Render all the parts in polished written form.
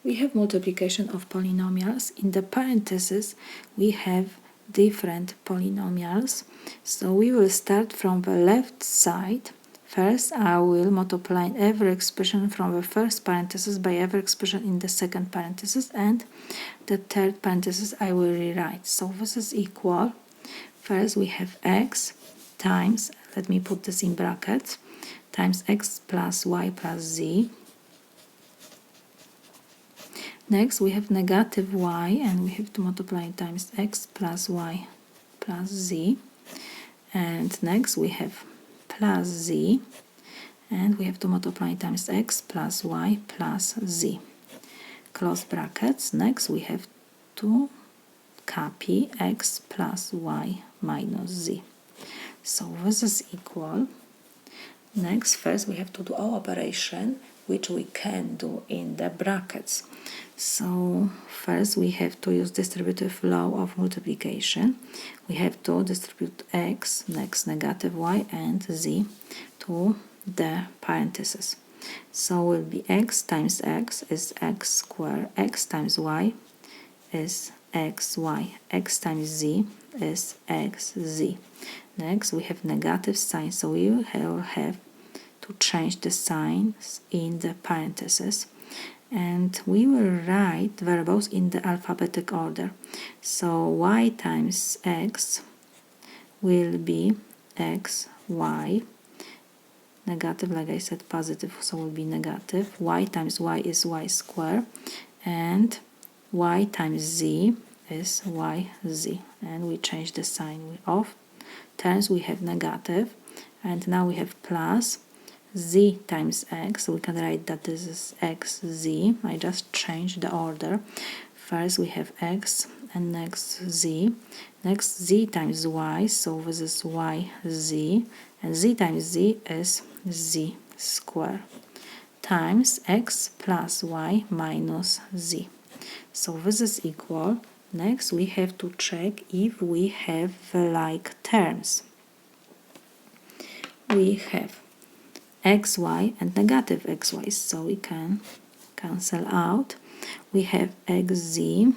We have multiplication of polynomials. In the parentheses, we have different polynomials. So we will start from the left side. First, I will multiply every expression from the first parenthesis by every expression in the second parenthesis, and the third parenthesis I will rewrite. So this is equal. First, we have x times, let me put this in brackets, times x plus y plus z. Next, we have negative y, and we have to multiply times x plus y plus z. And next, we have plus z, and we have to multiply times x plus y plus z. Close brackets. Next, we have to copy x plus y minus z. So this is equal. Next, first we have to do our operation, which we can do in the brackets. So first we have to use distributive law of multiplication. We have to distribute x, next negative y and z to the parentheses. So will be x times x is x squared, x times y is xy, x times z is xz. Next we have negative sign, so we will have to change the signs in the parentheses, and we will write variables in the alphabetic order. So y times x will be xy, negative, like I said, positive, so will be negative. Y times y is y squared, and y times z is yz, and we change the sign of terms. We have negative, and now we have plus z times x, so we can write that this is xz. I just changed the order. First we have x, and next z, next z times y, so this is yz, and z times z is z squared, times x plus y minus z. So this is equal. Next we have to check if we have like terms. We have xy and negative xy, so we can cancel out. We have xz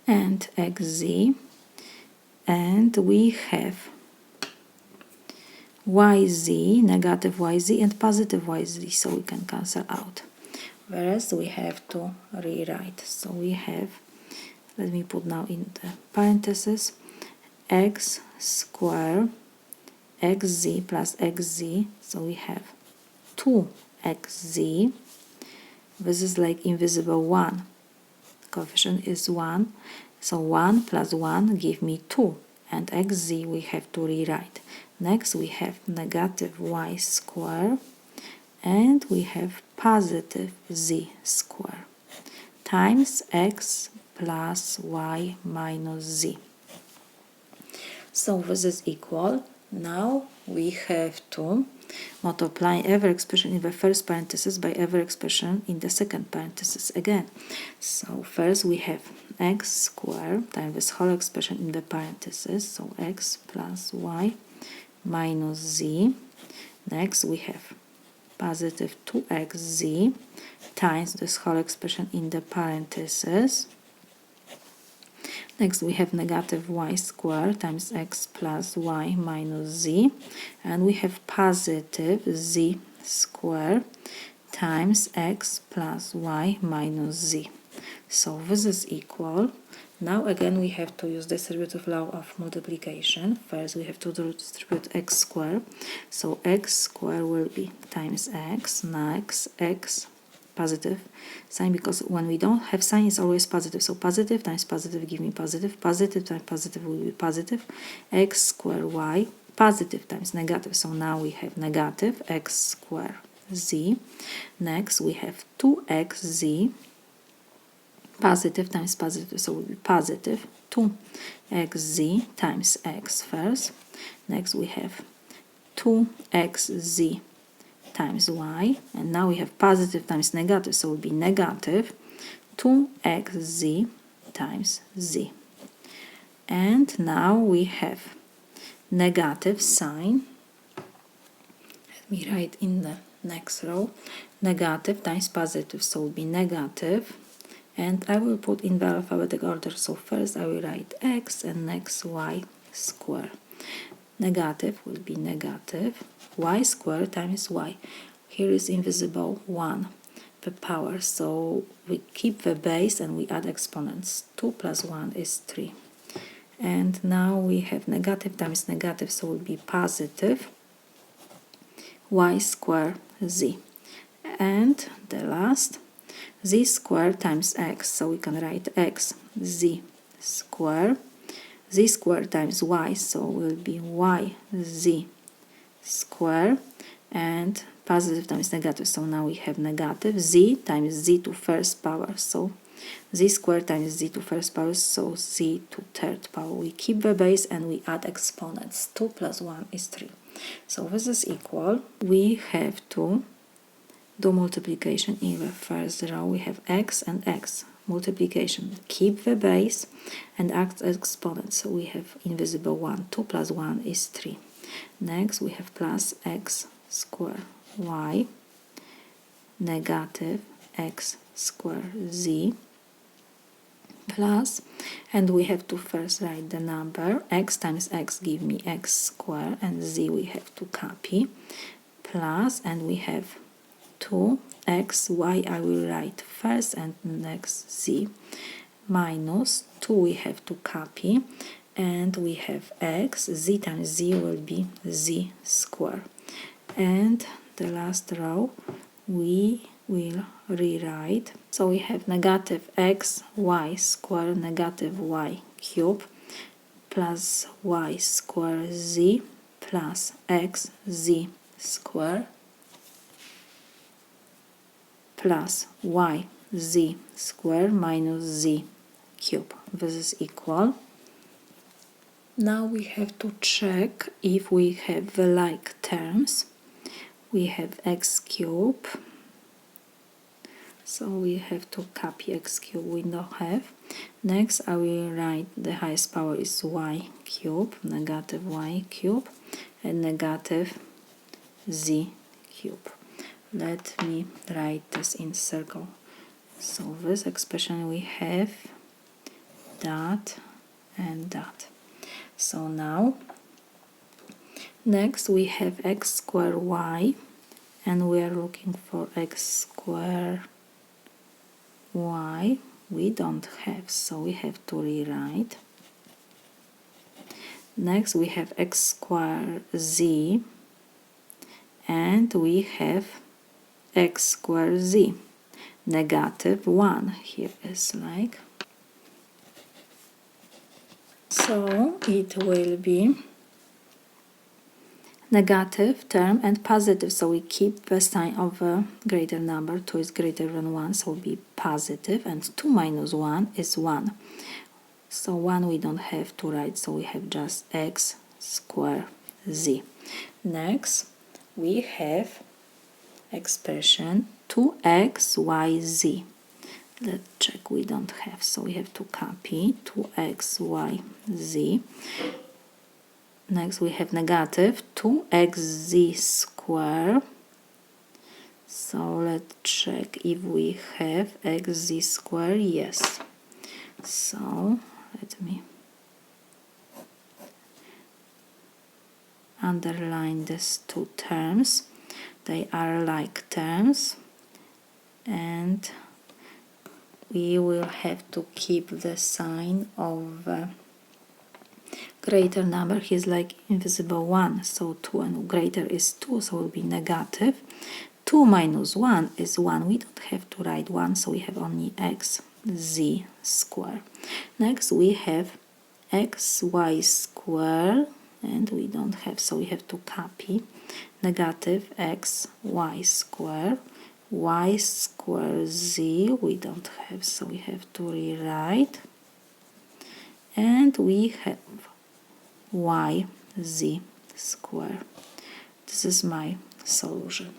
and xz, and we have yz, negative yz and positive yz, so we can cancel out. Whereas we have to rewrite. So we have, let me put now in the parentheses, x squared xz plus xz, so we have 2xz. This is like invisible 1. The coefficient is 1, so 1 plus 1 give me 2, and xz we have to rewrite. Next we have negative y squared, and we have positive z squared, times x plus y minus z. So this is equal. Now we have to multiply every expression in the first parenthesis by every expression in the second parenthesis again. So first we have x squared times this whole expression in the parenthesis, so x plus y minus z. Next we have positive 2xz times this whole expression in the parentheses. Next we have negative y squared times x plus y minus z, and we have positive z squared times x plus y minus z. So this is equal. Now again we have to use distributive law of multiplication. First we have to distribute x squared, so x squared will be times x, next x positive sign, because when we don't have sign it's always positive, so positive times positive give me positive, positive times positive will be positive, x squared y, positive times negative, so now we have negative x squared z. Next we have 2xz, positive times positive, so will be positive 2xz times x first. Next we have 2xz times y, and now we have positive times negative, so it will be negative 2xz times z. And now we have negative sign. Let me write in the next row, negative times positive, so it will be negative, and I will put in the alphabetic order. So first I will write x and next y square. Negative will be negative, y square times y. Here is invisible 1, the power, so we keep the base and we add exponents. 2 plus 1 is 3. And now we have negative times negative, so it will be positive y square z. And the last, z square times x, so we can write x z square. Z square times y, so will be y z square, and positive times negative, so now we have negative z times z to first power, so z squared times z to first power, so z to third power. We keep the base and we add exponents. 2 plus 1 is 3. So this is equal. We have to do multiplication in the first row. We have x and x. Multiplication. Keep the base and add exponents. So we have invisible 1. 2 plus 1 is 3. Next we have plus x square y negative x square z plus, and we have to first write the number. X times x give me x square, and z we have to copy, plus, and we have 2x, y I will write first and next z, minus 2 we have to copy, and we have x, z times z will be z square. And the last row we will rewrite. So we have negative x y square negative y cube plus y square z plus x z square plus y z square minus z cube. This is equal. Now we have to check if we have the like terms. We have x cube, so we have to copy x cube, we don't have. Next I will write the highest power is y cube, negative y cube, and negative z cube. Let me write this in circle. So this expression we have that and that. So now next we have x square y, and we are looking for x square y. We don't have, so we have to rewrite. Next we have x square z, and we have x square z, negative 1. Here is like, so it will be negative term and positive, so we keep the sign of a greater number. 2 is greater than 1, so it will be positive, and 2 minus 1 is 1. So 1 we don't have to write, so we have just x square z. Next we have expression 2xyz. Let's check, we don't have, so we have to copy 2xyz. Next we have negative 2xz square. So let's check if we have xz square. Yes. So let me underline these two terms. They are like terms, and we will have to keep the sign of greater number. He's like invisible 1, so 2 and greater is 2, so it will be negative. 2 minus 1 is 1. We don't have to write 1, so we have only x z square. Next we have xy square, and we don't have, so we have to copy negative x y square. Y square z we don't have, so we have to rewrite, and we have y z square. This is my solution.